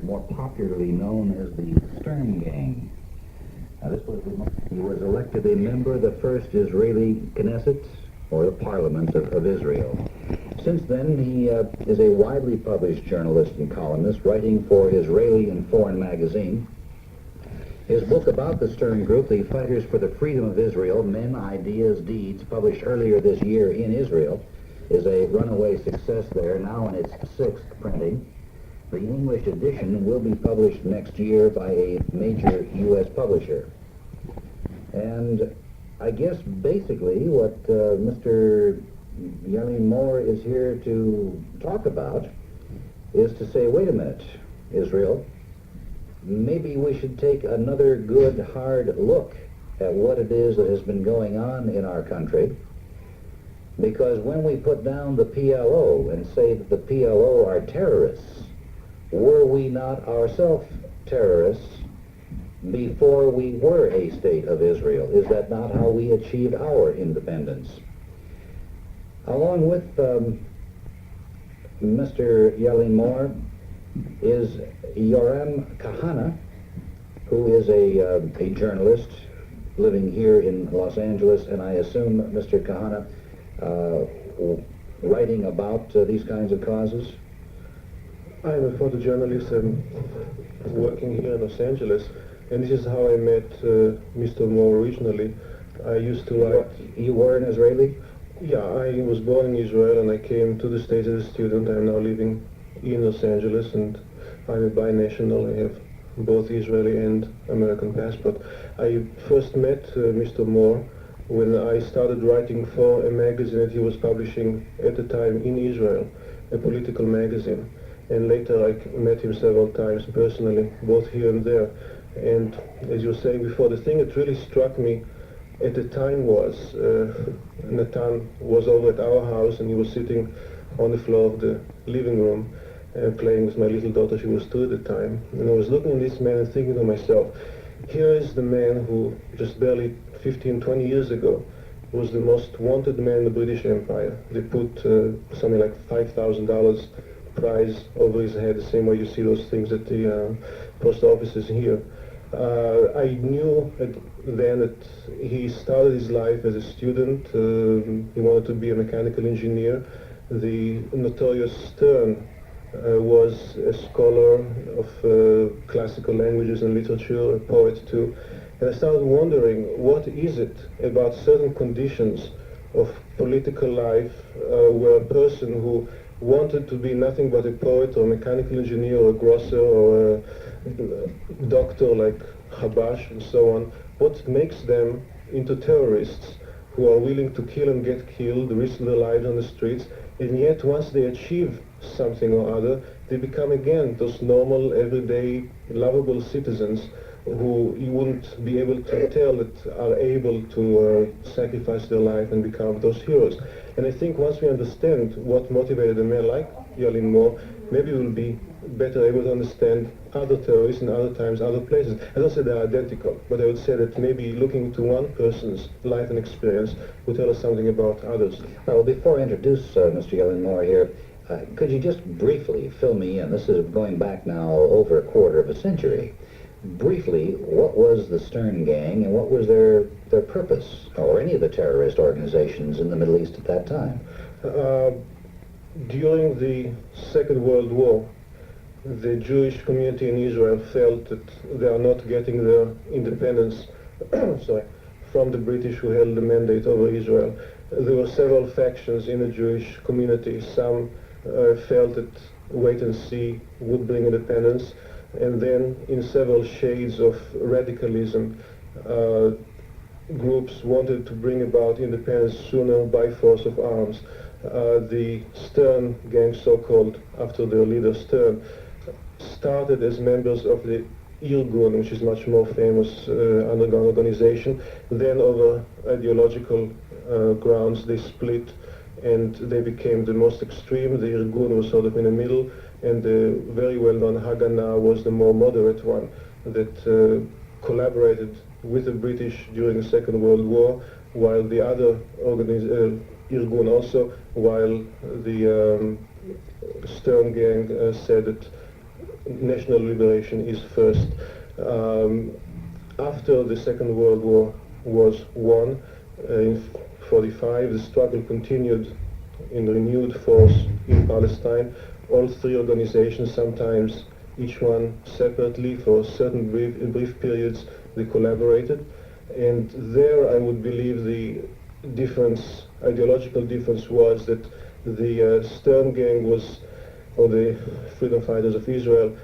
more popularly known as the Stern Gang. Now, he was elected a member of the first Israeli Knesset, or the Parliament of Israel. Since then, he is a widely published journalist and columnist, writing for Israeli and foreign magazine. His book about the Stern Group, The Fighters for the Freedom of Israel, Men, Ideas, Deeds, published earlier this year in Israel, is a runaway success there, now in its 6th printing. The English edition will be published next year by a major U.S. publisher. And I guess basically what Mr. Ylin Moore is here to talk about is to say, wait a minute, Israel, maybe we should take another good, hard look at what it is that has been going on in our country, because when we put down the PLO and say that the PLO are terrorists, were we not ourselves terrorists before we were a state of Israel? Is that not how we achieved our independence? Along with Mr. Ylin Moore is Yoram Kahana, who is a journalist living here in Los Angeles, and I assume, Mr. Kahana, writing about these kinds of causes? I'm a photojournalist and working here in Los Angeles, and this is how I met Mr. Moore originally. I used to write... You were an Israeli? Yeah, I was born in Israel and I came to the States as a student. I'm now living in Los Angeles and I'm a binational. I have both Israeli and American passport. I first met Mr. Moore when I started writing for a magazine that he was publishing at the time in Israel, a political magazine. And later I met him several times personally, both here and there. And as you were saying before, the thing that really struck me at the time was Natan was over at our house and he was sitting on the floor of the living room playing with my little daughter. She was 2 at the time. And I was looking at this man and thinking to myself, here is the man who just barely 15, 20 years ago was the most wanted man in the British Empire. They put something like $5,000 prize over his head, the same way you see those things at the post offices here. I knew then that he started his life as a student. He wanted to be a mechanical engineer. The notorious Stern was a scholar of classical languages and literature, a poet too. And I started wondering, what is it about certain conditions of political life where a person who wanted to be nothing but a poet or a mechanical engineer or a grocer or a doctor like Habash and so on, what makes them into terrorists who are willing to kill and get killed, risk their lives on the streets, and yet once they achieve something or other, they become again those normal, everyday, lovable citizens who you wouldn't be able to tell that are able to sacrifice their life and become those heroes. And I think once we understand what motivated a man like Ylin Moore, maybe we'll be better able to understand other terrorists in other times, other places. I don't say they're identical, but I would say that maybe looking to one person's life and experience would tell us something about others. Well, before I introduce Mr. Ylin Moore here, could you just briefly fill me in? This is going back now over a quarter of a century. Briefly, what was the Stern Gang and what was their purpose, or any of the terrorist organizations in the Middle East at that time? During the Second World War, the Jewish community in Israel felt that they are not getting their independence from the British who held the mandate over Israel. There were several factions in the Jewish community. Some felt that wait and see would bring independence. And then in several shades of radicalism, groups wanted to bring about independence sooner by force of arms. The Stern Gang, so-called after their leader Stern, started as members of the Irgun, which is much more famous underground organization. Then over ideological grounds they split and they became the most extreme. The Irgun was sort of in the middle, and the very well-known Haganah was the more moderate one that collaborated with the British during the Second World War, while the other Irgun also, while the Stern Gang said that national liberation is first. After the Second World War was won, in 1945, the struggle continued in renewed force in Palestine. All three organizations, sometimes each one separately for certain brief periods, they collaborated. And there I would believe the difference, ideological difference, was that the Stern Gang was, or the freedom fighters of Israel,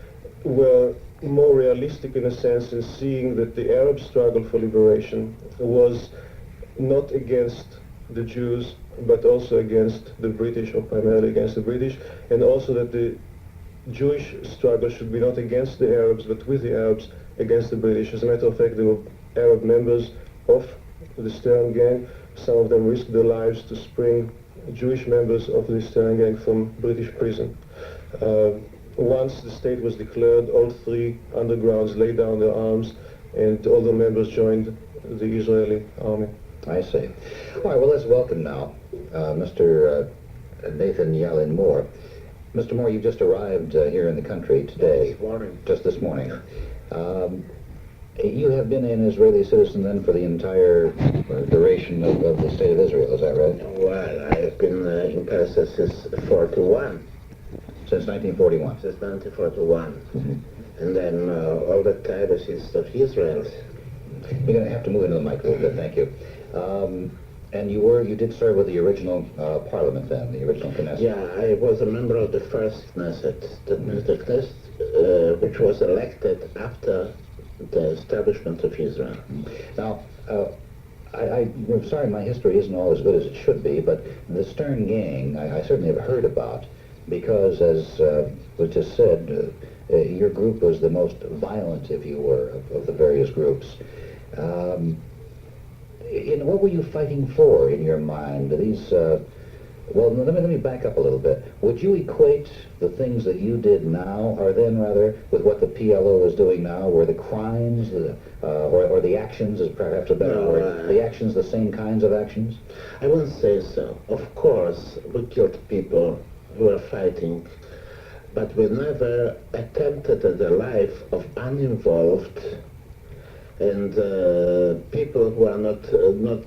were more realistic in a sense in seeing that the Arab struggle for liberation was not against the Jews, but also against the British, or primarily against the British, and also that the Jewish struggle should be not against the Arabs, but with the Arabs against the British. As a matter of fact, there were Arab members of the Stern Gang. Some of them risked their lives to spring Jewish members of the Stern Gang from British prison. Once the state was declared, all three undergrounds laid down their arms, and all the members joined the Israeli army. I see. All right, well, let's welcome now Mr. Nathan Ylin Moore. Mr. Moore, you just arrived here in the country today. This morning. Just this morning. You have been an Israeli citizen then for the entire duration of the State of Israel, is that right? Well, I have been in Palestine since 41. Since 1941? Since 1941. And then all the time a citizen of Israel. You're going to have to move into the mic a little bit, thank you. And you did serve with the original parliament then, the original Knesset? Yeah, I was a member of the first Knesset, the Knesset which was elected after the establishment of Israel. Now, I'm sorry my history isn't all as good as it should be, but the Stern Gang I certainly have heard about, because as was just said, your group was the most violent, if you were, of the various groups. What were you fighting for in your mind? These, well, let me back up a little bit. Would you equate the things that you did now, or then rather, with what the PLO is doing now? Were the crimes, or the actions is perhaps a better word, the actions the same kinds of actions? I wouldn't say so. Of course, we killed people who were fighting, but we never attempted the life of uninvolved and people who are not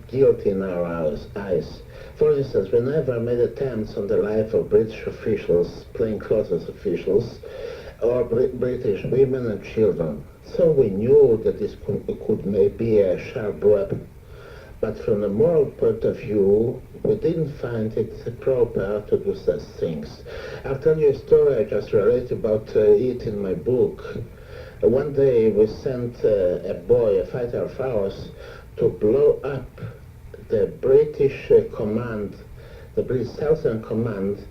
guilty in our eyes. For instance, we never made attempts on the life of British officials, plainclothes officials, or British women and children. So we knew that this could maybe a sharp weapon. But from a moral point of view, we didn't find it proper to do such things. I'll tell you a story I just related about it in my book. One day we sent a boy, a fighter of ours, to blow up the British command, the British Southern Command,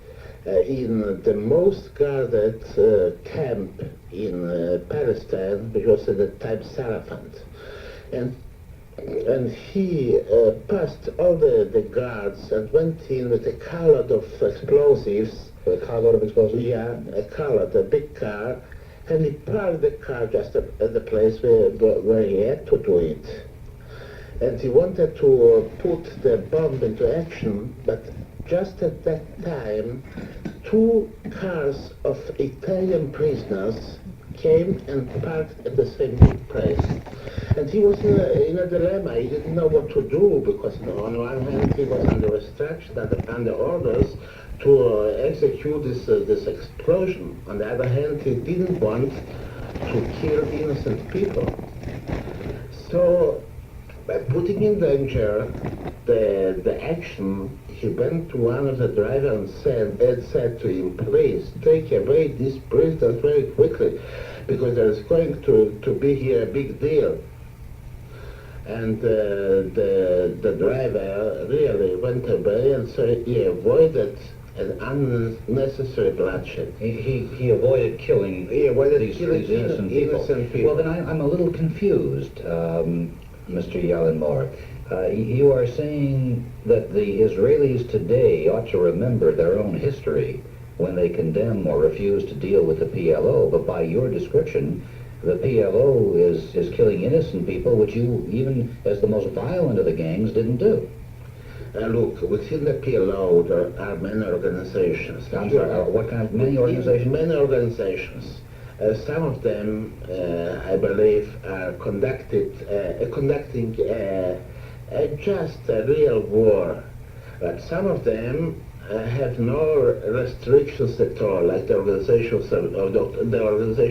in the most guarded camp in Palestine, which was at the time Sarafant. And he passed all the guards and went in with a carload of explosives. With a carload of explosives? Yeah, a carload, a big car. And he parked the car just at the place where he had to do it. And he wanted to put the bomb into action, but just at that time, 2 cars of Italian prisoners came and parked at the same place. And he was in a dilemma. He didn't know what to do, because on one hand he was under restriction, under orders to execute this explosion. On the other hand, he didn't want to kill innocent people. So, by putting in danger the action, he went to one of the drivers and said to him, "Please take away these prisoners very quickly, because there is going to be here a big deal." And the driver really went away, and so he avoided an unnecessary bloodshed. He avoided killing these innocent people. Well, then I'm a little confused, Mr. Ylin Moore. You are saying that the Israelis today ought to remember their own history when they condemn or refuse to deal with the PLO, but by your description, the PLO is killing innocent people, which you, even as the most violent of the gangs, didn't do. Look, within the PLO there are many organizations. I'm sorry, what kind of many organizations? Many organizations. Some of them, I believe, are conducting just a real war, but some of them have no restrictions at all, like the organization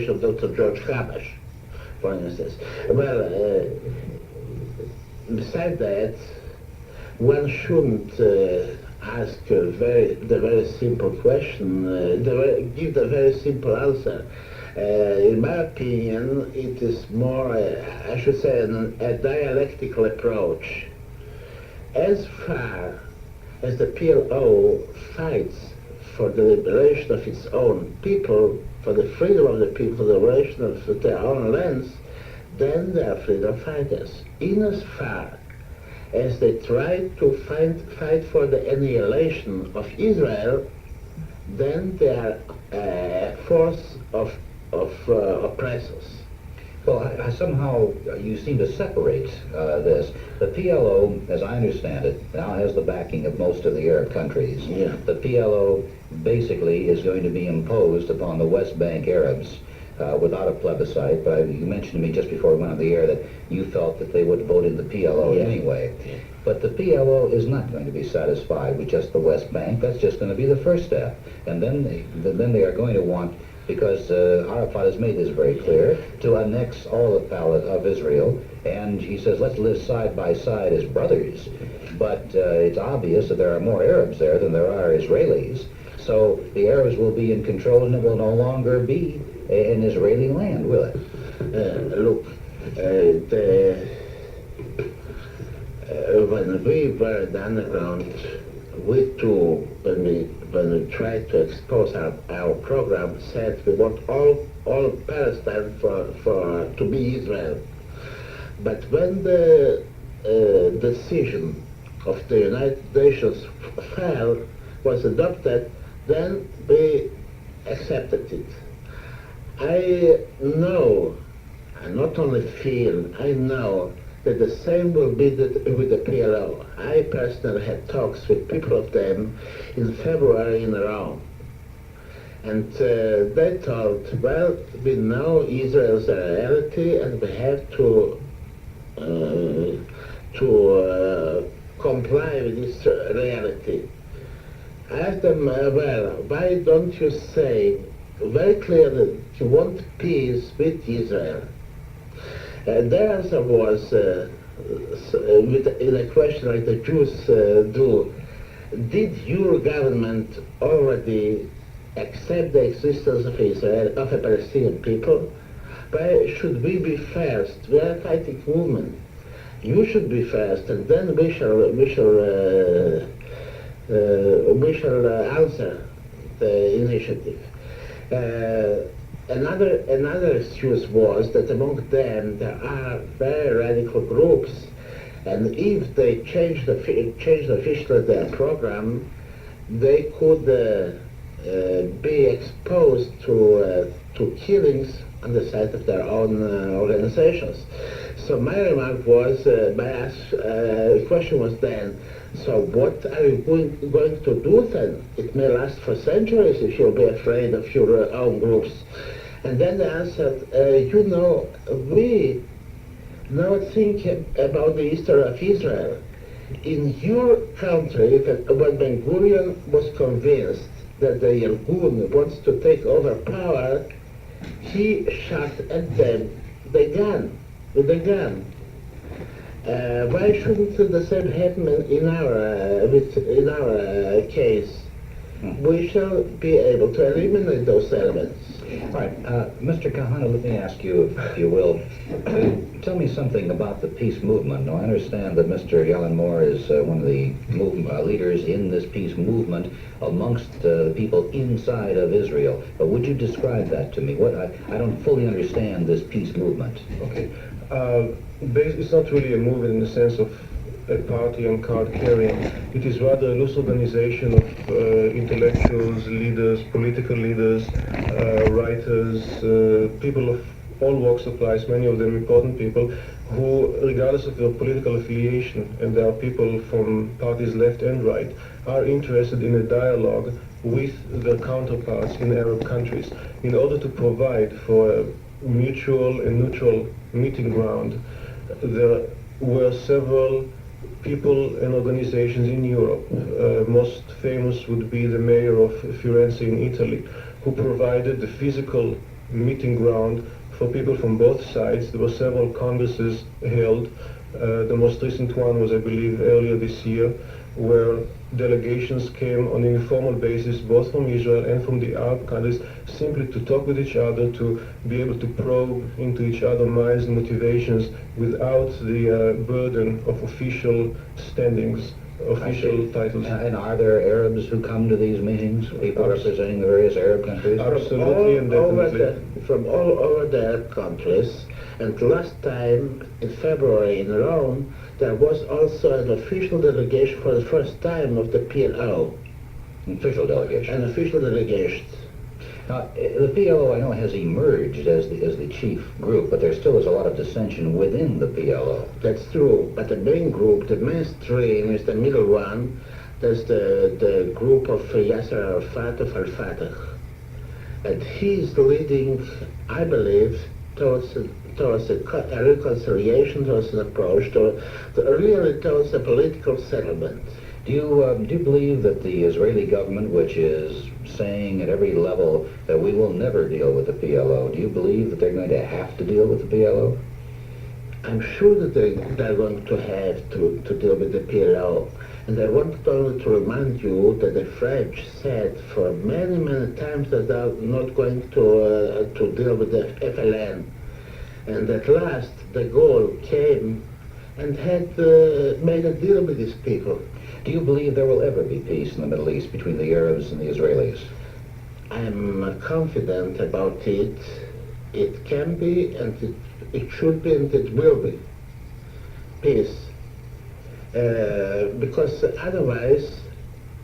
of Dr. George Habash, for instance. Well, besides that, one shouldn't ask the very simple question, give the very simple answer. In my opinion, it is more, I should say, a dialectical approach. As far as the PLO fights for the liberation of its own people, for the freedom of the people, for the liberation of their own lands, then they are freedom fighters. In as far as they try to fight for the annihilation of Israel, then they are a force of oppressors. Well, somehow you seem to separate this. The PLO, as I understand it, now has the backing of most of the Arab countries. Yeah. The PLO basically is going to be imposed upon the West Bank Arabs without a plebiscite. But you mentioned to me just before we went on the air that you felt that they would vote in the PLO anyway. Yeah. But the PLO is not going to be satisfied with just the West Bank. That's just going to be the first step. And then they are going to want, because Arafat has made this very clear, to annex all the palette of Israel. And he says, let's live side by side as brothers. But it's obvious that there are more Arabs there than there are Israelis. So the Arabs will be in control, and it will no longer be an Israeli land, will it? Look, when we were in the underground, we too, when we tried to expose our program, said we want all Palestine to be Israel. But when the decision of the United Nations was adopted, then we accepted it. I know, I not only feel, I know that the same will be with the PLO. I personally had talks with people of them in February in Rome. And they told, well, we know Israel is a reality and we have to comply with this reality. I asked them, well, why don't you say very clearly you want peace with Israel? Their answer was, in a question like the Jews do, did your government already accept the existence of Israel, of a Palestinian people? Why should we be first? We are a fighting movement. You should be first, and then we shall answer the initiative. Another excuse was that among them there are very radical groups, and if they change officially their program, they could be exposed to killings on the side of their own organizations. So my remark was, my question was then, so what are you going to do then? It may last for centuries if you'll be afraid of your own groups. And then they answered, you know, we now think about the history of Israel. In your country, when Ben-Gurion was convinced that the Irgun wants to take over power, he shot at them with a gun. Why shouldn't the same happen in our case? We shall be able to eliminate those elements. All right, Mr. Kahana, let me ask you, if you will, tell me something about the peace movement. Now, I understand that Mr. Ylin Moore is one of the leaders in this peace movement amongst the people inside of Israel. But would you describe that to me? I don't fully understand this peace movement. Okay. It's not really a movement in the sense of a party on card carrying. It is rather a loose organization of intellectuals, leaders, political leaders, writers, people of all walks of life, many of them important people, who, regardless of their political affiliation, and there are people from parties left and right, are interested in a dialogue with their counterparts in Arab countries in order to provide for a mutual and neutral meeting ground. There were several people and organizations in Europe. Most famous would be the mayor of Firenze in Italy, who provided the physical meeting ground for people from both sides. There were several congresses held. The most recent one was, I believe, earlier this year, where delegations came on an informal basis, both from Israel and from the Arab countries, simply to talk with each other, to be able to probe into each other's minds and motivations without the burden of official standings, official titles. And are there Arabs who come to these meetings, people representing the various Arab countries? Absolutely and definitely. From all over the Arab countries. And last time, in February in Rome, there was also an official delegation for the first time of the PLO. Official delegation. An official delegation. Now, the PLO, I know, has emerged as the chief group, but there still is a lot of dissension within the PLO. That's true, but the main group, the mainstream, is the middle one. There's the group of Yasser Arafat of Al-Fatah. And he's leading, I believe, towards a reconciliation, towards an approach, really towards a political settlement. Do you believe that the Israeli government, which is saying at every level that we will never deal with the PLO, do you believe that they're going to have to deal with the PLO? I'm sure that they're going to have to deal with the PLO. And I wanted only to remind you that the French said for many, many times that they're not going to deal with the FLN. And at last, de Gaulle came and had made a deal with these people. Do you believe there will ever be peace in the Middle East between the Arabs and the Israelis? I'm confident about it. It can be, and it should be, and it will be peace. Because otherwise,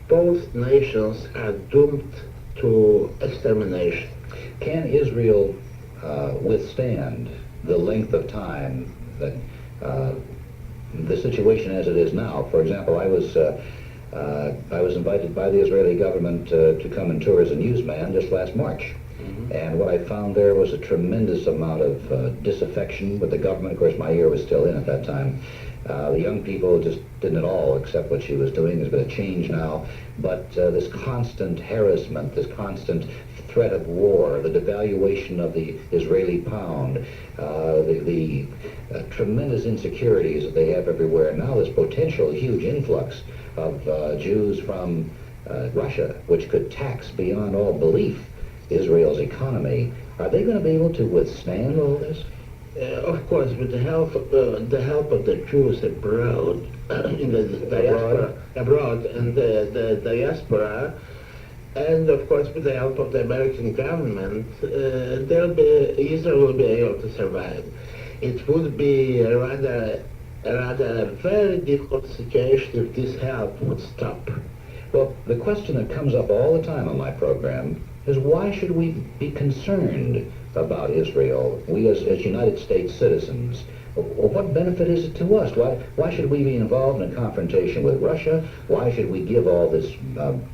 both nations are doomed to extermination. Can Israel withstand the length of time that the situation as it is now? For example, I was invited by the Israeli government to come and tour as a newsman just last March. And what I found there was a tremendous amount of disaffection with the government. Of course, my ear was still in at that time. The young people just didn't at all accept what she was doing. There's been a change now. But this constant harassment, this constant threat of war, the devaluation of the Israeli pound, the tremendous insecurities that they have everywhere. Now this potential huge influx of Jews from Russia, which could tax beyond all belief Israel's economy. Are they going to be able to withstand all this? Of course, with the help of the Jews abroad, in the diaspora, and the diaspora, and of course with the help of the American government, Israel will be able to survive. It would be a rather very difficult situation if this help would stop. Well, the question that comes up all the time on my program is, why should we be concerned about Israel, we as United States citizens? What benefit is it to us? Why should we be involved in a confrontation with Russia? Why should we give all this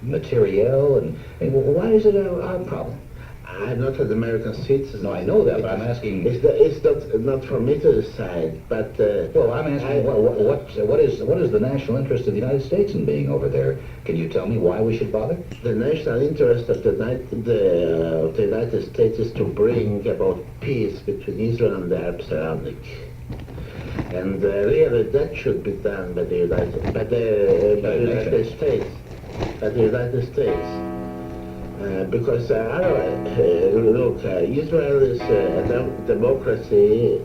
materiel? And why is it our problem? I'm not an American citizen. No, I know that, but I'm asking... It's not for me to decide, but... well, I'm asking, what is the national interest of the United States in being over there? Can you tell me why we should bother? The national interest of the United States is to bring about peace between Israel and the Arab surrounding. And really, that should be done by the United States. By the United States. Because look, Israel is a democracy,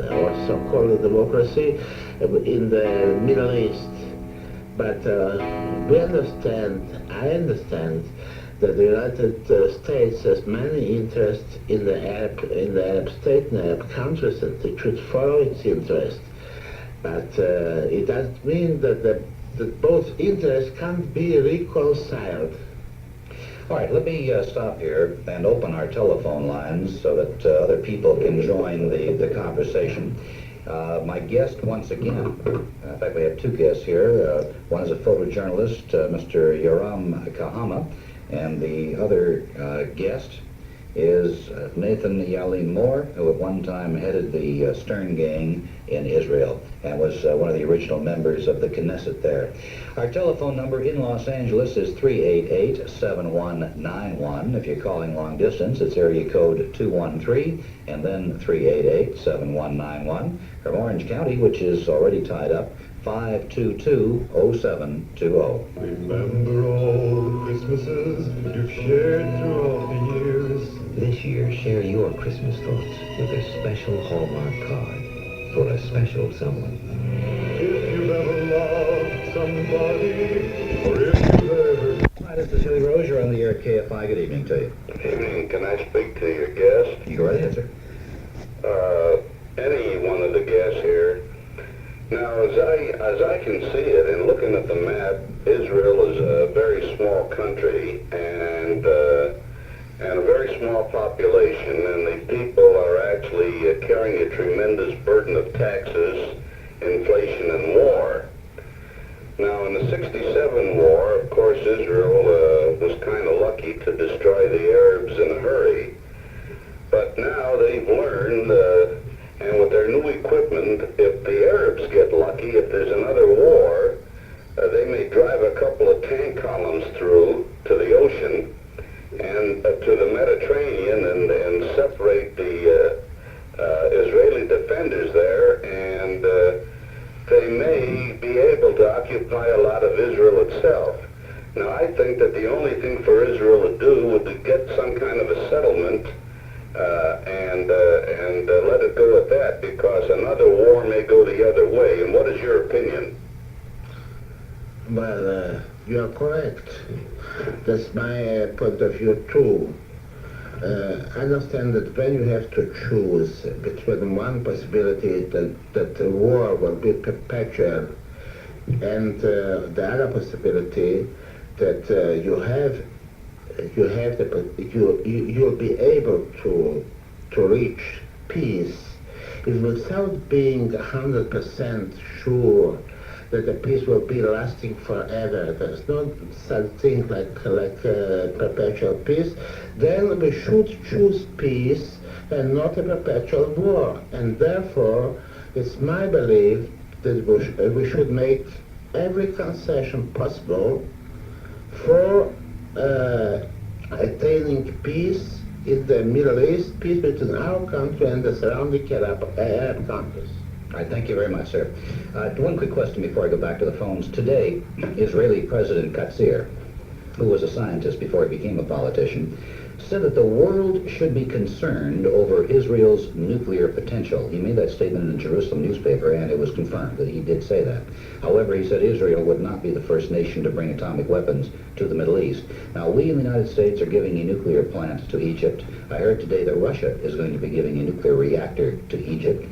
or so-called democracy, in the Middle East. But I understand that the United States has many interests in the Arab state, in the Arab countries, and it should follow its interests. But it doesn't mean that both interests can't be reconciled. All right, let me stop here and open our telephone lines so that other people can join the conversation. My guest once again, in fact we have two guests here. One is a photojournalist, Mr. Yoram Kahama, and the other guest is Nathan Ylene Moore, who at one time headed the Stern Gang in Israel and was one of the original members of the Knesset there. Our telephone number in Los Angeles is 388-7191. If you're calling long distance, it's area code 213 and then 388-7191. From Orange County, which is already tied up, 522-0720. Remember all the Christmases you've shared throughout the years. This year, share your Christmas thoughts with a special Hallmark card for a special someone. If you've ever loved somebody, or if you've ever... Hi, this is Hilly Rose. You're on the air at KFI. Good evening to you. Evening. Can I speak to your guest? You go right ahead, sir. Any one of the guests here. Now, as I can see it, and looking at the map, Israel is a very small country and a very small population, and the people are actually carrying a tremendous burden of taxes, inflation, and war. Now, in the '67 war, of course, Israel was kind of lucky to destroy the Arabs in a hurry. But now they've learned, and with their new equipment, if the Arabs get lucky, if there's another war, they may drive a couple of tank columns through to the ocean and to the Mediterranean and separate the Israeli defenders there, and they may be able to occupy a lot of Israel itself. Now, I think that the only thing for Israel to do would to get some kind of a settlement and let it go at that, because another war may go the other way. And what is your opinion? Well, you are correct. That's my point of view too. I understand that when you have to choose between one possibility that the war will be perpetual and the other possibility that you'll be able to reach peace, if without being 100% sure that the peace will be lasting forever, there's no such thing like perpetual peace, then we should choose peace and not a perpetual war. And therefore, it's my belief that we should make every concession possible for attaining peace in the Middle East, peace between our country and the surrounding Arab countries. All right, thank you very much, sir. One quick question before I go back to the phones. Today, Israeli President Katzir, who was a scientist before he became a politician, said that the world should be concerned over Israel's nuclear potential. He made that statement in the Jerusalem newspaper, and it was confirmed that he did say that. However, he said Israel would not be the first nation to bring atomic weapons to the Middle East. Now, we in the United States are giving a nuclear plant to Egypt. I heard today that Russia is going to be giving a nuclear reactor to Egypt.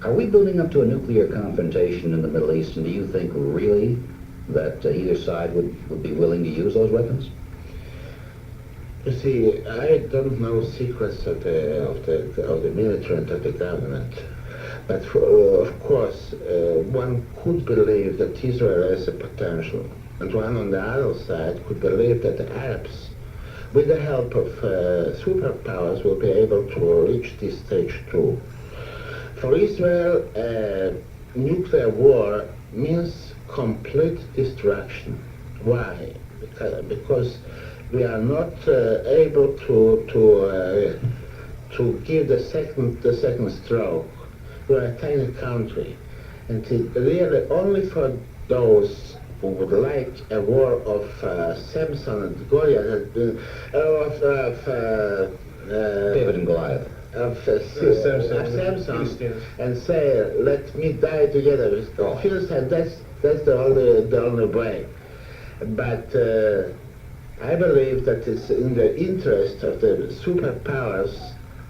Are we building up to a nuclear confrontation in the Middle East, and do you think really that either side would be willing to use those weapons? You see, I don't know secrets of the military and of the government, but of course, one could believe that Israel has a potential, and one on the other side could believe that the Arabs, with the help of superpowers, will be able to reach this stage too. For Israel, nuclear war means complete destruction. Why? Because we are not able to give the second stroke. We are a tiny country, and it really only for those who would like a war of Samson and Goliath, David and Goliath. Of Samson, and say, "Let me die together with the Philistines." That's the only way. But I believe that it's in the interest of the superpowers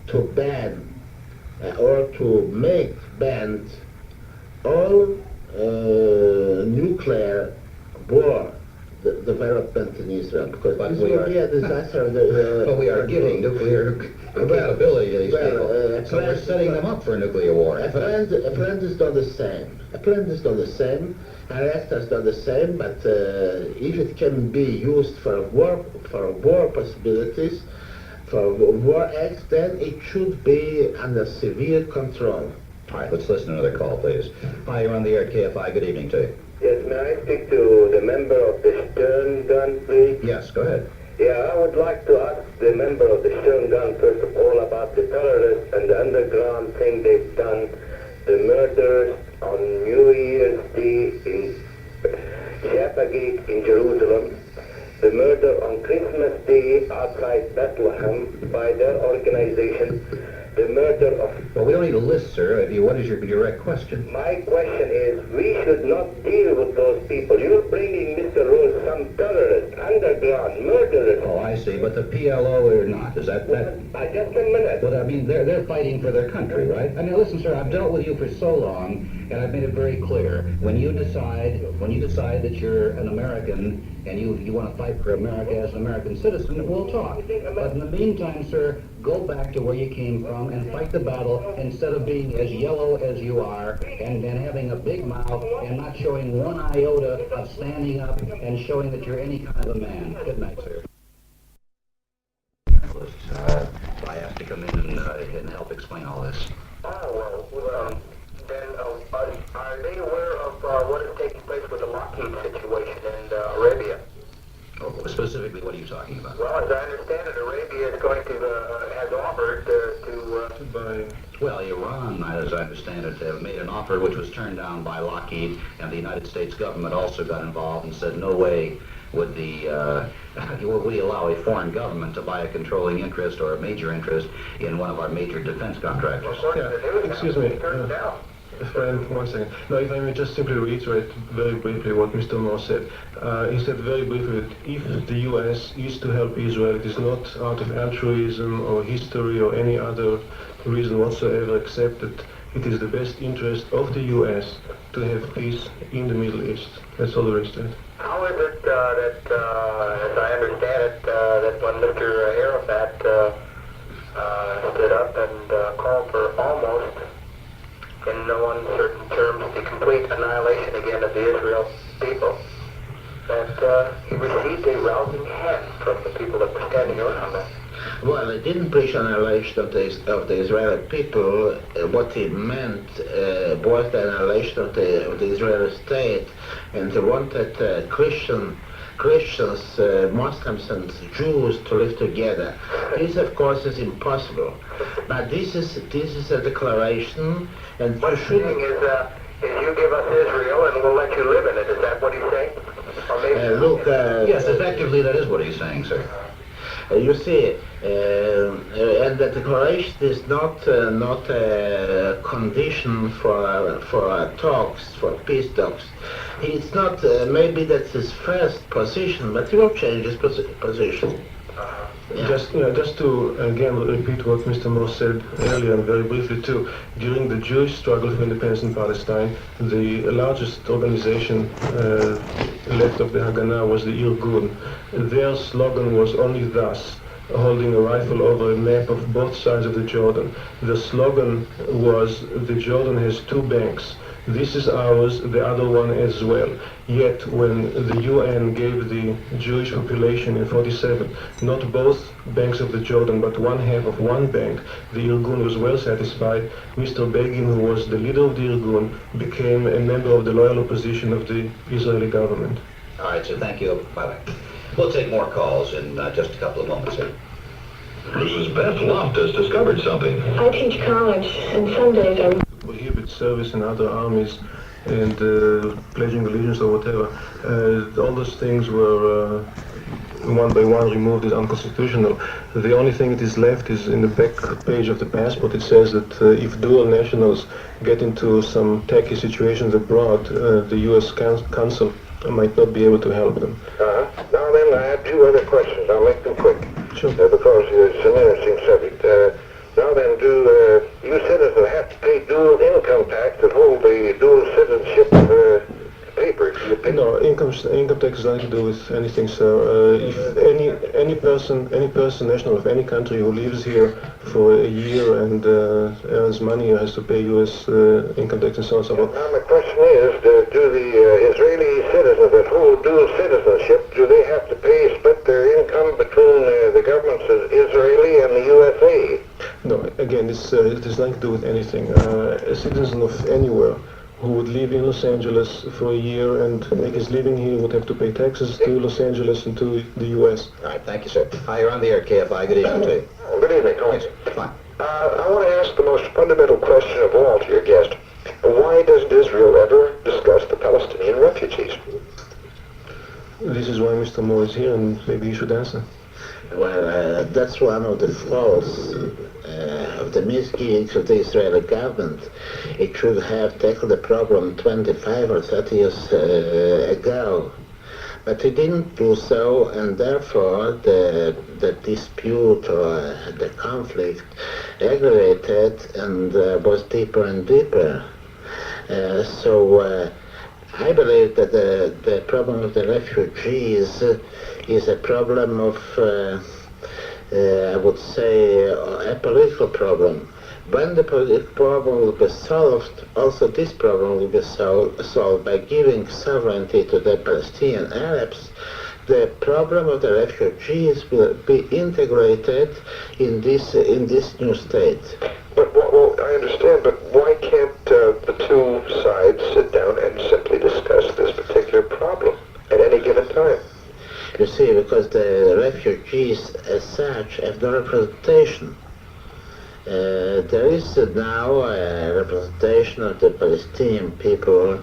to ban or to make banned all nuclear war the development in Israel, because But this we will are- be a disaster. But we are giving nuclear compatibility to these people. So we're setting them up for a nuclear war. A friend is not the same. A friend is not the same. A reactor is not the same. But if it can be used for war possibilities, for war acts, then it should be under severe control. All right, let's listen to another call, please. Hi, you're on the air at KFI. Good evening to you. Yes, may I speak to the member of the Stern Gun, please? Yes, go ahead. Yeah, I would like to ask the member of the Stern Gun, first of all, about the terrorists and the underground thing they've done, the murders on New Year's Day in Jaffa Gate in Jerusalem, the murder on Christmas Day outside Bethlehem by their organization, the murder of... Well, we don't need a list, sir. What is your direct question? My question is, we should not deal with those people. You're bringing, Mr. Rose, some terrorists, underground, murderers. Oh, I see. But the PLO are not. Is that... Just a minute. But I mean, they're fighting for their country, right? I mean, listen, sir, I've dealt with you for so long, and I've made it very clear. When you decide that you're an American and you want to fight for America as an American citizen, we'll talk. But in the meantime, sir, go back to where you came from and fight the battle instead of being as yellow as you are and having a big mouth and not showing one iota of standing up and showing that you're any kind of a man. Good night, sir. I have to come in and help explain all this. Then are they aware of what is taking place with the Lockheed situation in Arabia? Oh, specifically, what are you talking about? Well, as I understand it, Arabia is going to, has offered to By Well, Iran, as I understand it, have made an offer which was turned down by Lockheed, and the United States government also got involved and said no way would we allow a foreign government to buy a controlling interest or a major interest in one of our major defense contractors. excuse me. Friend, 1 second. No, if I may just simply reiterate very briefly what Mr. Moore said. He said very briefly that if the U.S. is to help Israel, it is not out of altruism or history or any other reason whatsoever, except that it is the best interest of the U.S. to have peace in the Middle East. That's all there is to it. How is it that, as I understand it, that when Mr. Arafat stood up and called for almost, in no uncertain terms, the complete annihilation again of the Israel people, that he received a rousing hand from the people that were standing around him? Well, he didn't preach annihilation of the Israeli people. What he meant was the annihilation of the Israeli state, and he wanted Christians, Muslims and Jews to live together. This, of course, is impossible. But this is a declaration, and What he's saying is you give us Israel and we'll let you live in it. Is that what he's saying? Or maybe look. Yes, effectively, that is what he's saying, sir. You see, and the declaration is not a condition for talks, for peace talks. It's not. Maybe that's his first position, but he will change his position. Yeah. Just to again repeat what Mr. Moore said earlier and very briefly too, during the Jewish struggle for independence in Palestine, the largest organization left of the Haganah was the Irgun. Their slogan was only thus, holding a rifle over a map of both sides of the Jordan. The slogan was, the Jordan has two banks. This is ours, the other one as well. Yet when the UN gave the Jewish population in 47 not both banks of the Jordan but one half of one bank, the Irgun was well satisfied. Mr. Begin, who was the leader of the Irgun, became a member of the loyal opposition of the Israeli government. All right, sir, thank you. Bye-bye. We'll take more calls in just a couple of moments here. Mrs. Beth Loftus discovered something. I teach college, and some days I'm Prohibit service in other armies and pledging allegiance or whatever. All those things were one by one removed as unconstitutional. The only thing that is left is in the back page of the passport. It says that if dual nationals get into some tacky situations abroad, the U.S. Consul might not be able to help them. Now then, I have two other questions. I'll make them quick. Sure. Because it's an interesting subject. Now then, do you citizens have to pay dual income tax to hold the dual citizenship paper. If you pay No, income tax has nothing to do with anything, sir. If any person, national of any country who lives here for a year and earns money has to pay U.S. income tax and so on and so forth. Now, my question is, do the Israeli citizens that hold dual citizenship, do they have to split their income between the governments of Israeli and the USA? No, again, it has nothing to do with anything. A citizen of anywhere who would live in Los Angeles for a year and make his living here would have to pay taxes to Los Angeles and to the U.S. All right, thank you, sir. Hi, you're on the air, KFI. Good evening to you. Good evening, Yes, fine. I want to ask the most fundamental question of all to your guest. Why doesn't Israel ever discuss the Palestinian refugees? This is why Mr. Moore is here, and maybe he should answer. Well, that's one of the faults of the misgivings of the Israeli government. It should have tackled the problem 25 or 30 years ago. But it didn't do so, and therefore the dispute or the conflict aggravated and was deeper and deeper. So I believe that the problem of the refugees is a problem of, I would say, a political problem. When the political problem will be solved, also this problem will be solved by giving sovereignty to the Palestinian Arabs. The problem of the refugees will be integrated in this new state. But, well, I understand, but why can't the two sides sit down and simply discuss this particular problem at any given time? You see, because the refugees as such have no representation. There is now a representation of the Palestinian people.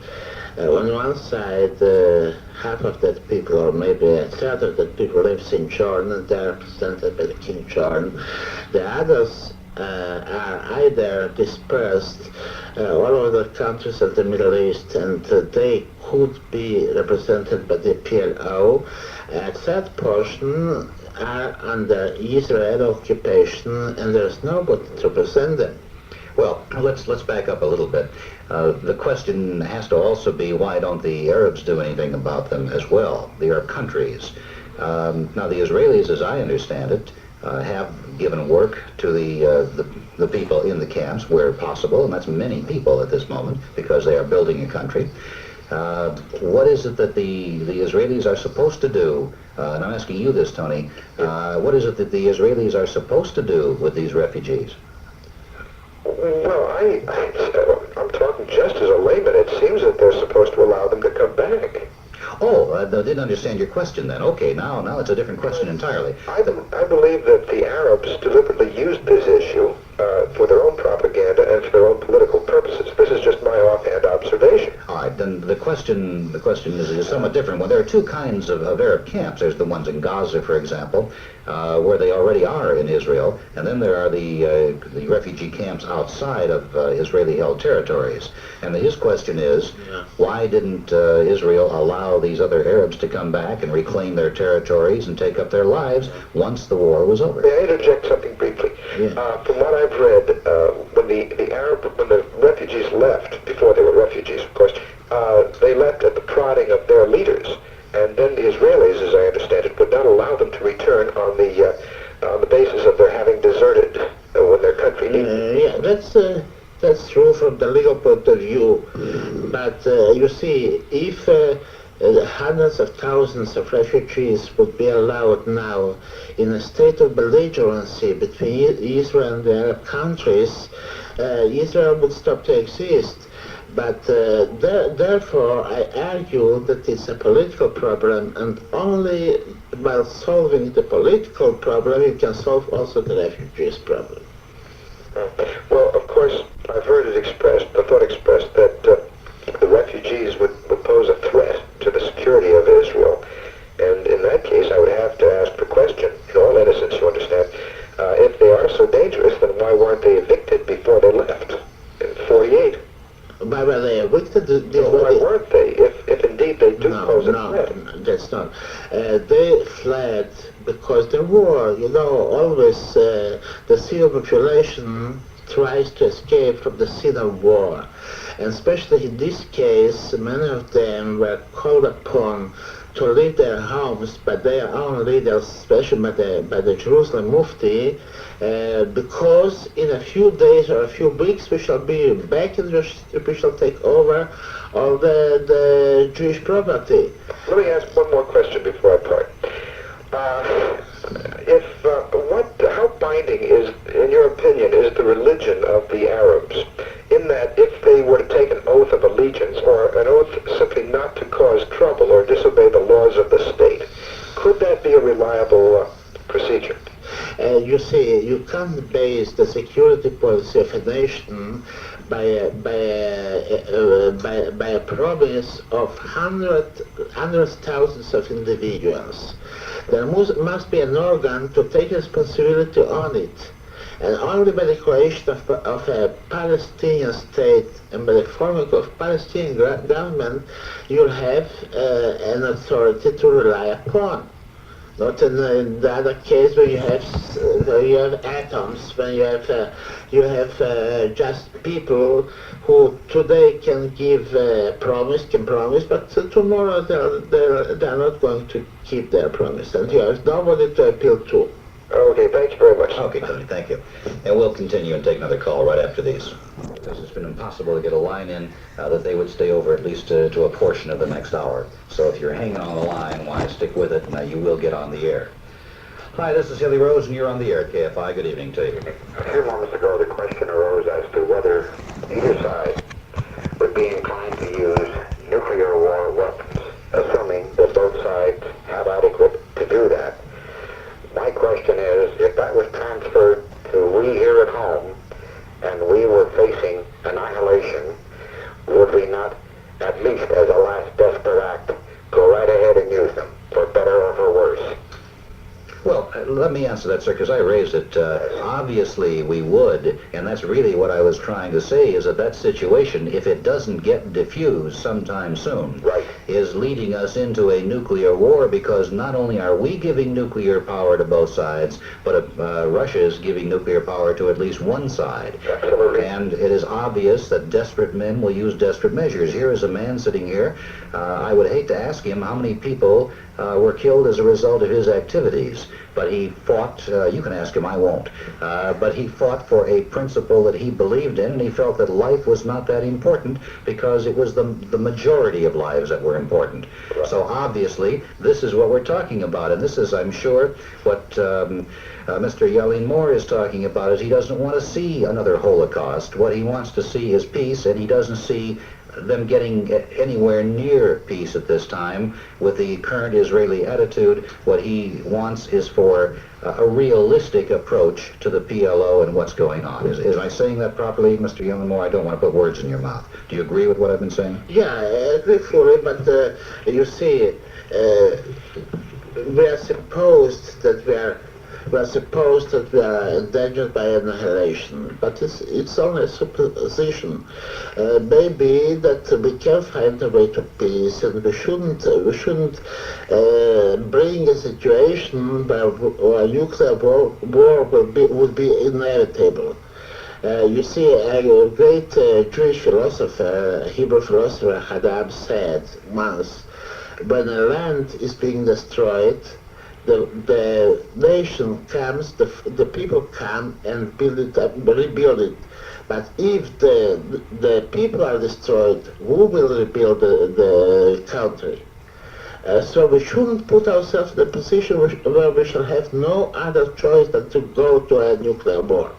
On one side, half of that people, or maybe a third of that people, lives in Jordan. They are represented by the King Jordan. The others are either dispersed all over the countries of the Middle East, and they could be represented by the PLO. A third portion are under Israeli occupation, and there's nobody to represent them. Well, let's back up a little bit. The question has to also be, why don't the Arabs do anything about them as well, the Arab countries? Now, the Israelis, as I understand it, have given work to the people in the camps where possible, and that's many people at this moment, because they are building a country. What is it that the Israelis are supposed to do? And I'm asking you this, Tony. What is it that the Israelis are supposed to do with these refugees? Well, I'm talking just as a layman. It seems that they're supposed to allow them to come back. Oh, I didn't understand your question then. Okay, now it's a different question entirely. I believe that the Arabs deliberately used this issue for their own propaganda and for their own political purposes. This is just my offhand observation. All right, then the question is somewhat different. Well, there are two kinds of Arab camps. There's the ones in Gaza, for example, where they already are in Israel, and then there are the refugee camps outside of Israeli-held territories. And his question is, why didn't Israel allow these other Arabs to come back and reclaim their territories and take up their lives once the war was over? May I interject something briefly? Yeah. From what I've read, when the refugees left, before they were refugees, of course, they left at the prodding of their leaders, and then the Israelis, as I understand it, would not allow them to return on the basis of their having deserted when their country needed. Yeah, that's true from the legal point of view. But you see, if hundreds of thousands of refugees would be allowed now in a state of belligerency between Israel and the Arab countries, Israel would stop to exist. But therefore, I argue that it's a political problem, and only by solving the political problem, you can solve also the refugees problem. Well, of course, I've heard it expressed, the thought expressed, that the refugees would pose a threat to the security of Israel. And in that case, I would have to ask the question, in all innocence, you understand, if they are so dangerous, then why weren't they evicted before they left in 48? Why were they evicted? Why weren't they, if indeed they do pose a threat? No, that's not. They fled because the war, always the civil population tries to escape from the scene of war. And especially in this case, many of them were called upon to leave their homes by their own leaders, especially by the Jerusalem Mufti, because in a few days or a few weeks we shall be back and we shall take over all the Jewish property. Let me ask one more question before I part. How binding is, in your opinion, is the religion of the Arabs? In that, if they were to take an oath of allegiance or an oath simply not to cause trouble or disobey the laws of the state, could that be a reliable procedure? You see, you can't base the security policy of a nation by a promise of hundreds, thousands of individuals. There must be an organ to take responsibility on it. And only by the creation of a Palestinian state and by the forming of Palestinian government, you'll have an authority to rely upon. Not in the other case where you have atoms, when you have just people who today can give promise, but tomorrow they're not going to keep their promise, and you have nobody to appeal to. Okay, thank you very much. Okay, Tony, thank you. And we'll continue and take another call right after these. Because it's been impossible to get a line in that they would stay over at least to a portion of the next hour. So if you're hanging on the line, why stick with it, and you will get on the air. Hi, this is Hilly Rose, and you're on the air at KFI. Good evening to you. A few moments ago, the question arose as to whether either side would be inclined to use nuclear war weapons, assuming that both sides have adequate to do that. My question is, if that was transferred to we here at home, and we were facing annihilation, would we not, at least as a last desperate act, go right ahead and use them, for better or for worse? Well, let me answer that, sir, because I raised it. Obviously, we would, and that's really what I was trying to say, is that situation, if it doesn't get diffused sometime soon, right, is leading us into a nuclear war, because not only are we giving nuclear power to both sides, but Russia is giving nuclear power to at least one side. Absolutely. And it is obvious that desperate men will use desperate measures. Here is a man sitting here. I would hate to ask him how many people were killed as a result of his activities. But he fought, you can ask him, I won't, but he fought for a principle that he believed in, and he felt that life was not that important because it was the majority of lives that were important. Right. So obviously, this is what we're talking about, and this is, I'm sure, what Mr. Ylene Moore is talking about, is he doesn't want to see another Holocaust. What he wants to see is peace, and he doesn't see them getting anywhere near peace at this time with the current Israeli attitude. What he wants is for a realistic approach to the PLO and what's going on. Is I saying that properly, Mr. Yeoman-Moore? I don't want to put words in your mouth. Do you agree with what I've been saying? Yeah, I agree fully, but you see, we are supposed that we are endangered by annihilation, but it's only a supposition. Maybe that we can find a way to peace, and we shouldn't bring a situation where a nuclear war would be inevitable. You see, a great Jewish philosopher, Hebrew philosopher, Hadam, said once, when a land is being destroyed, the nation comes, the people come and build it up, rebuild it. But if the people are destroyed, who will rebuild the country? So we shouldn't put ourselves in a position where we shall have no other choice than to go to a nuclear war.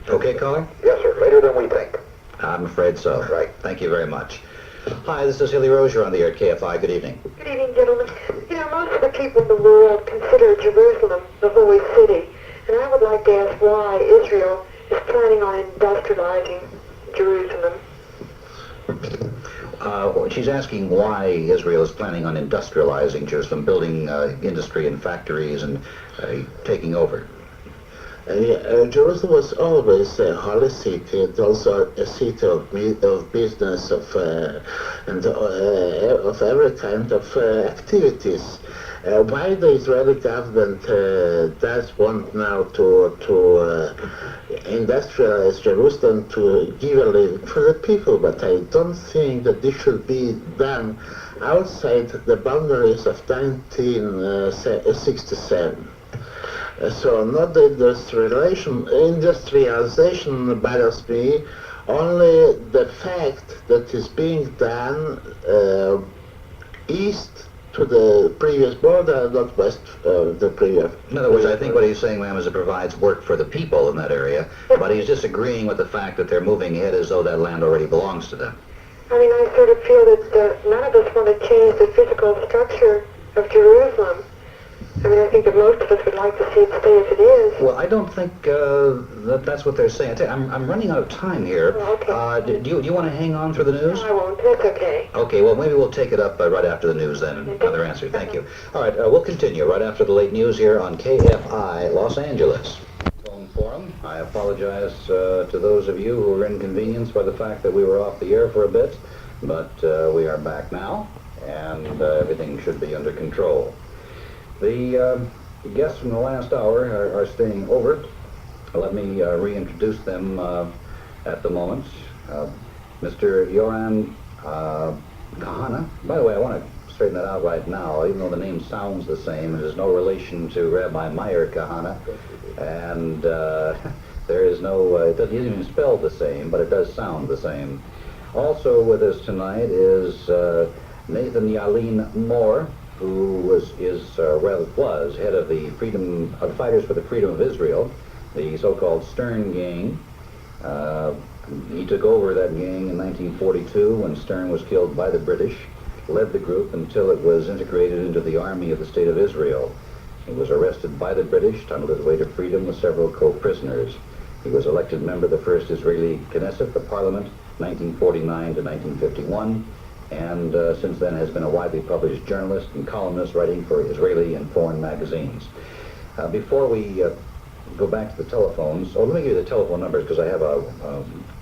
Okay, caller? Yes, sir. Later than we think. I'm afraid so. Right. Thank you very much. Hi, this is Hilly Rose. You're on the air at KFI. Good evening. Good evening, gentlemen. You know, most of the people in the world consider Jerusalem the holy city, and I would like to ask why Israel is planning on industrializing Jerusalem. She's asking why Israel is planning on industrializing Jerusalem, building industry and factories and taking over. Jerusalem was always a holy city, and also a city of business, of every kind of activities. Why the Israeli government does want now to industrialize Jerusalem to give a living for the people, but I don't think that this should be done outside the boundaries of 1967. So not the industrialization bothers me, only the fact that is being done east to the previous border, not west the previous. In other words, I think what he's saying, ma'am, is it provides work for the people in that area, but he's disagreeing with the fact that they're moving ahead as though that land already belongs to them. I mean, I sort of feel that none of us want to change the physical structure of Jerusalem. I mean, I think that most of us would like to see it stay as it is. Well, I don't think that's what they're saying. I'm running out of time here. Oh, okay. Do you want to hang on for the news? No, I won't. That's okay. Okay, well, maybe we'll take it up right after the news then. Another answer. Thank you. All right, we'll continue right after the late news here on KFI Los Angeles. Phone forum. I apologize to those of you who were inconvenienced by the fact that we were off the air for a bit, but we are back now, and everything should be under control. The guests from the last hour are staying over. Let me reintroduce them at the moment. Mr. Yoram Kahana. By the way, I want to straighten that out right now, even though the name sounds the same. There's no relation to Rabbi Meir Kahana, and there is no, it isn't even spelled the same, but it does sound the same. Also with us tonight is Nathan Ylene Moore, who was head of the Fighters for the Freedom of Israel, the so-called Stern Gang. He took over that gang in 1942 when Stern was killed by the British, led the group until it was integrated into the Army of the State of Israel. He was arrested by the British, tunneled his way to freedom with several co-prisoners. He was elected member of the first Israeli Knesset, the parliament, 1949 to 1951. And since then has been a widely published journalist and columnist writing for Israeli and foreign magazines. Before we go back to the telephones, let me give you the telephone numbers because I have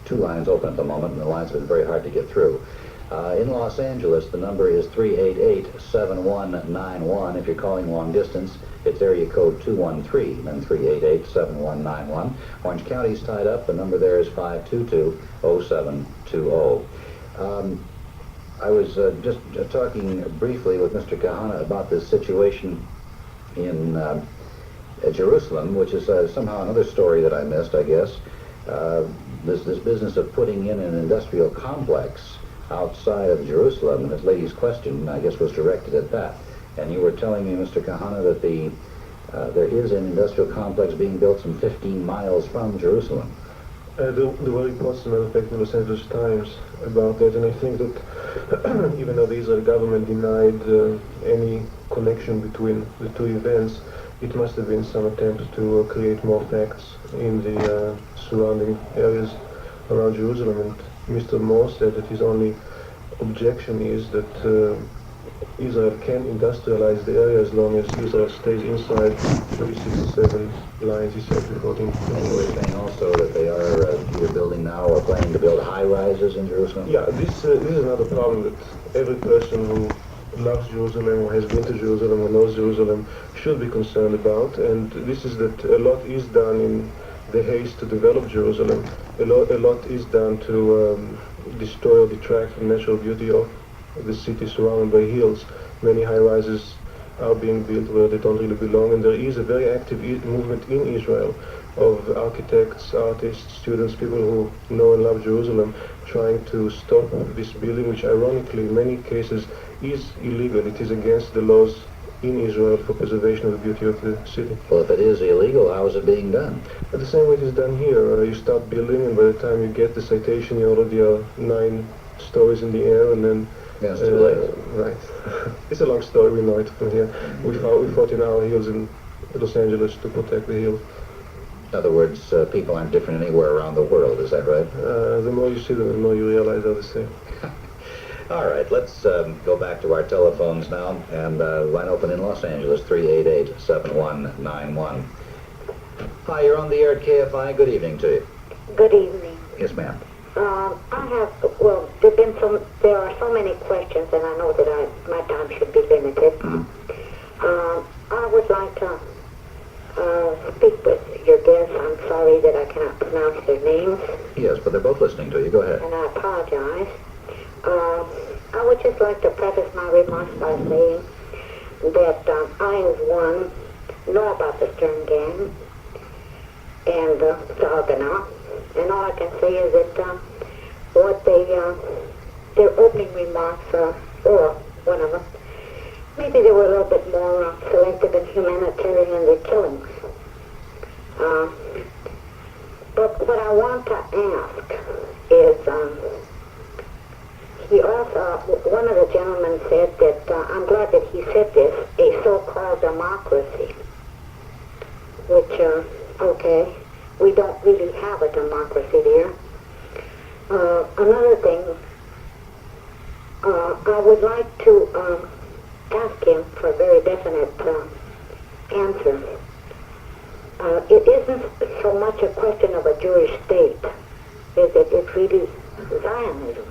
two lines open at the moment and the lines have been very hard to get through. In Los Angeles, the number is 388-7191. If you're calling long distance, it's area code 213, then 388-7191. Orange County's tied up. The number there is 522-0720. I was just talking briefly with Mr. Kahana about this situation in Jerusalem, which is somehow another story that I missed, I guess. This business of putting in an industrial complex outside of Jerusalem, and this lady's question, I guess, was directed at that. And you were telling me, Mr. Kahana, that there is an industrial complex being built some 15 miles from Jerusalem. There were reports, in fact, in the Los Angeles Times about that, and I think that even though the Israeli government denied any connection between the two events, it must have been some attempt to create more facts in the surrounding areas around Jerusalem. And Mr. Moore said that his only objection is that Israel can industrialize the area as long as Israel stays inside 367 lines, he said, before the And you were saying also that they are either building now or planning to build high-rises in Jerusalem? Yeah, this is another problem that every person who loves Jerusalem or has been to Jerusalem or knows Jerusalem should be concerned about, and this is that a lot is done in the haste to develop Jerusalem. A lot is done to destroy or detract from natural beauty of the city surrounded by hills. Many high-rises are being built where they don't really belong, and there is a very active movement in Israel of architects, artists, students, people who know and love Jerusalem, trying to stop this building, which ironically in many cases is illegal. It is against the laws in Israel for preservation of the beauty of the city. Well, if it is illegal, how is it being done? But the same way it is done here. You start building, and by the time you get the citation, you already are 9 stories in the air, and then Yeah, it's too late. Right. It's a long story, we know it from here. We fought in our hills in Los Angeles to protect the hills. In other words, people aren't different anywhere around the world, is that right? The more you see them, the more you realize they're the same. All right, let's go back to our telephones now, and line open in Los Angeles, 388-7191. Hi, you're on the air at KFI. Good evening to you. Good evening. Yes, ma'am. There are so many questions, and I know that my time should be limited. Mm-hmm. I would like to speak with your guests. I'm sorry that I cannot pronounce their names, Yes, but they're both listening to you. Go ahead. and I apologize. I would just like to preface my remarks by saying that I, as one, know about the Stern Gang and the Argonaut, and all I can say is that what their opening remarks, or one of them, maybe they were a little bit more selective and humanitarian in their killings. But what I want to ask is, he also, one of the gentlemen said that, I'm glad that he said this, a so-called democracy, which, okay, we don't really have a democracy there. Another thing, I would like to ask him for a very definite answer. It isn't so much a question of a Jewish state, is it? It's really Zionism.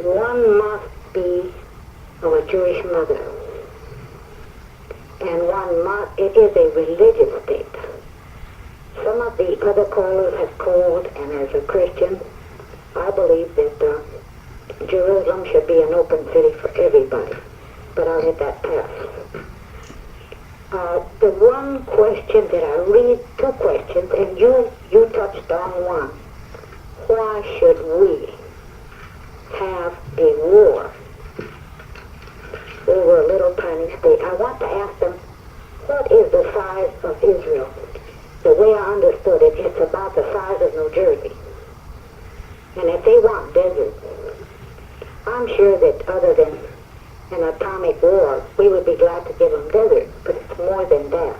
One must be of a Jewish mother, and it is a religious state. Some of the other callers have called, and as a Christian, I believe that Jerusalem should be an open city for everybody, but I'll let that pass. The one question that I read, two questions, and you touched on one. Why should we have a war over a little tiny state? I want to ask them, what is the size of Israel? The way I understood it, it's about the size of New Jersey. And if they want desert, I'm sure that other than an atomic war, we would be glad to give them desert, but it's more than that.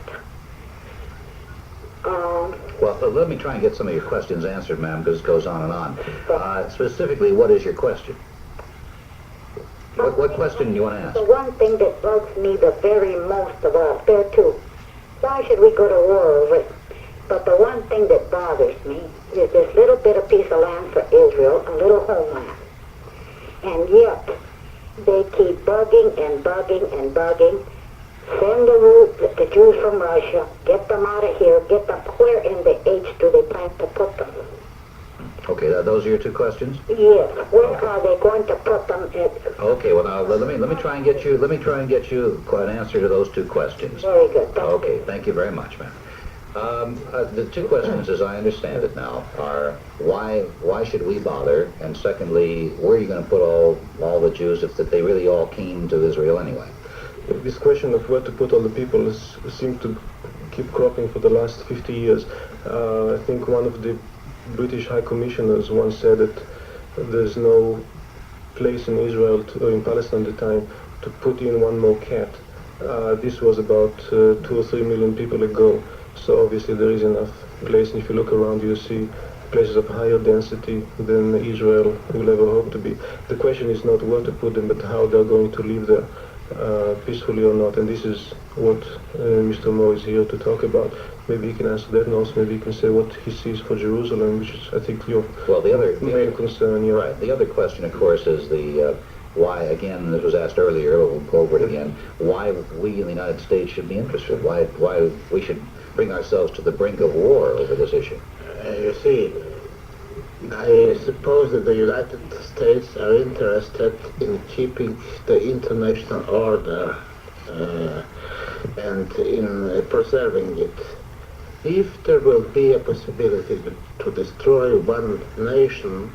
Well, let me try and get some of your questions answered, ma'am, because it goes on and on. Specifically, what is your question? What question do you want to ask? The one thing that bugs me the very most of all, there are two. Why should we go to war over it? But the one thing that bothers me is this little bit of piece of land for Israel, a little homeland. And yet, they keep bugging and bugging and bugging. Send the Jews from Russia, get them out of here, get them. Where in the H do they plan to put them? Okay, those are your two questions? Yes. Where are they going to put them? Okay, well now let me try and get you an answer to those two questions. Very good. Okay, thank you very much, ma'am. The two questions, as I understand it now, are why should we bother, and secondly, where are you going to put all the Jews if they really all came to Israel anyway? This question of where to put all the people seemed to keep cropping for the last 50 years. I think one of the British High Commissioners once said that there's no place in Israel, or in Palestine at the time, to put in one more cat. This was about 2 or 3 million people ago. So obviously there is enough place, and if you look around you see places of higher density than Israel will ever hope to be. The question is not where to put them, but how they're going to live there, peacefully or not, and this is what Mr. Moore is here to talk about. Maybe he can answer that, and also maybe he can say what he sees for Jerusalem, which is, I think, your main concern. Yeah. Right. The other question, of course, is the why, again, this was asked earlier, we'll go over it again, why we in the United States should be interested, why we should bring ourselves to the brink of war over this issue. You see, I suppose that the United States are interested in keeping the international order and in preserving it. If there will be a possibility to destroy one nation,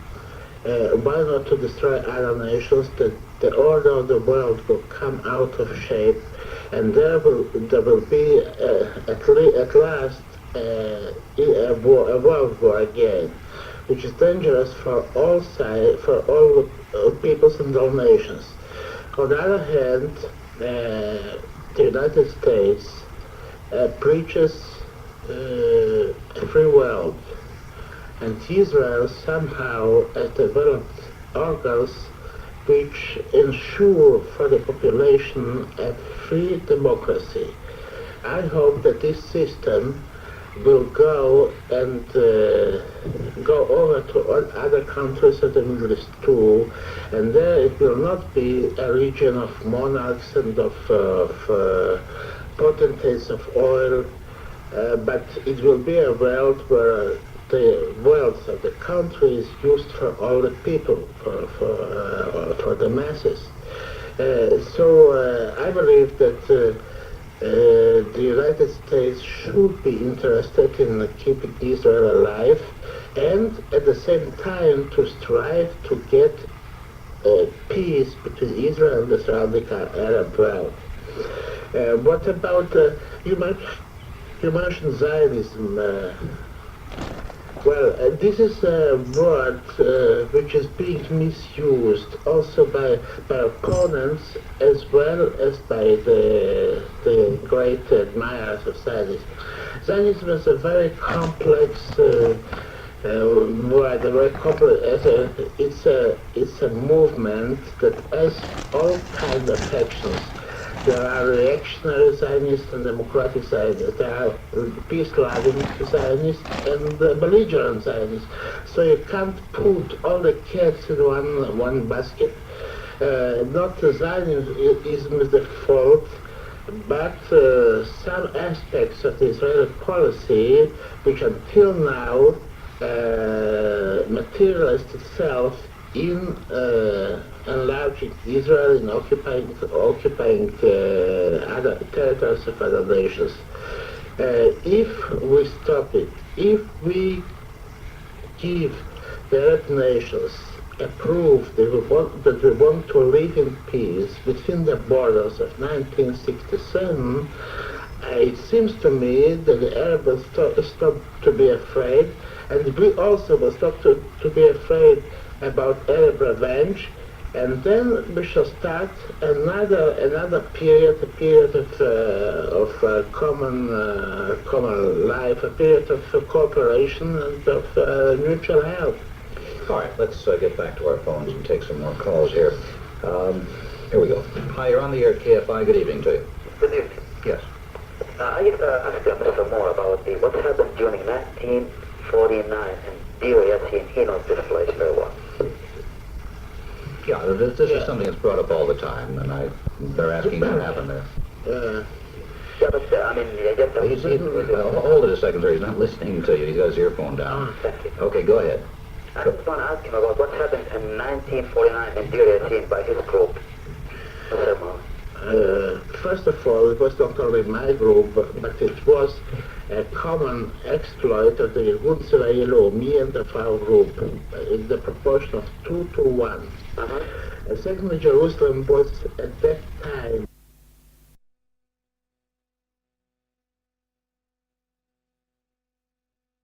why not to destroy other nations? That the order of the world will come out of shape, and there will be at last a world war again, which is dangerous for all sides, for all peoples and all nations. On the other hand, the United States preaches a free world, and Israel somehow has developed organs which ensure for the population a free democracy. I hope that this system will go and go over to other countries of the Middle East too, and there it will not be a region of monarchs and of potentates of oil, but it will be a world where the wealth of the country is used for all the people, for the masses. So I believe that the United States should be interested in keeping Israel alive, and at the same time to strive to get peace between Israel and the surrounding Arab world. What about, you mentioned Zionism. Well, this is a word which is being misused also by opponents as well as by the great admirers of Zionism. Zionism is a very complex word, very complex. It's a movement that has all kinds of factions. There are reactionary Zionists and democratic Zionists. There are peace-loving Zionists and belligerent Zionists. So you can't put all the cats in one basket. Not Zionism is the fault, but some aspects of the Israeli policy, which until now materialized itself in enlarging Israel, in occupying other territories of other nations. If we stop it, if we give the Arab nations a proof that we want to live in peace within the borders of 1967, it seems to me that the Arabs will stop to be afraid, and we also will stop to be afraid about Arab revenge, and then we shall start another period, a period of common life, a period of cooperation and of mutual help. All right, let's get back to our phones and take some more calls here. Here we go. Hi, you're on the air at KFI. Good evening to you. Good evening. Yes. I just asked Mr. Moore about what happened during 1949 and he knows this place very well. Yeah, this is something that's brought up all the time, and they're asking what happened there. Yeah, but I mean, Hold it a second, sir. He's not listening to you. He's got his earphone down. Thank you. Okay, go ahead. I just want to ask him about what happened in 1949 in Deir Yassin by his group. Mr. Moore. First of all, it was not only my group, but it was a common exploit of the Irgun Tzvai Leumi and of our group, in the proportion of 2 to 1. Secondly, Jerusalem was at that time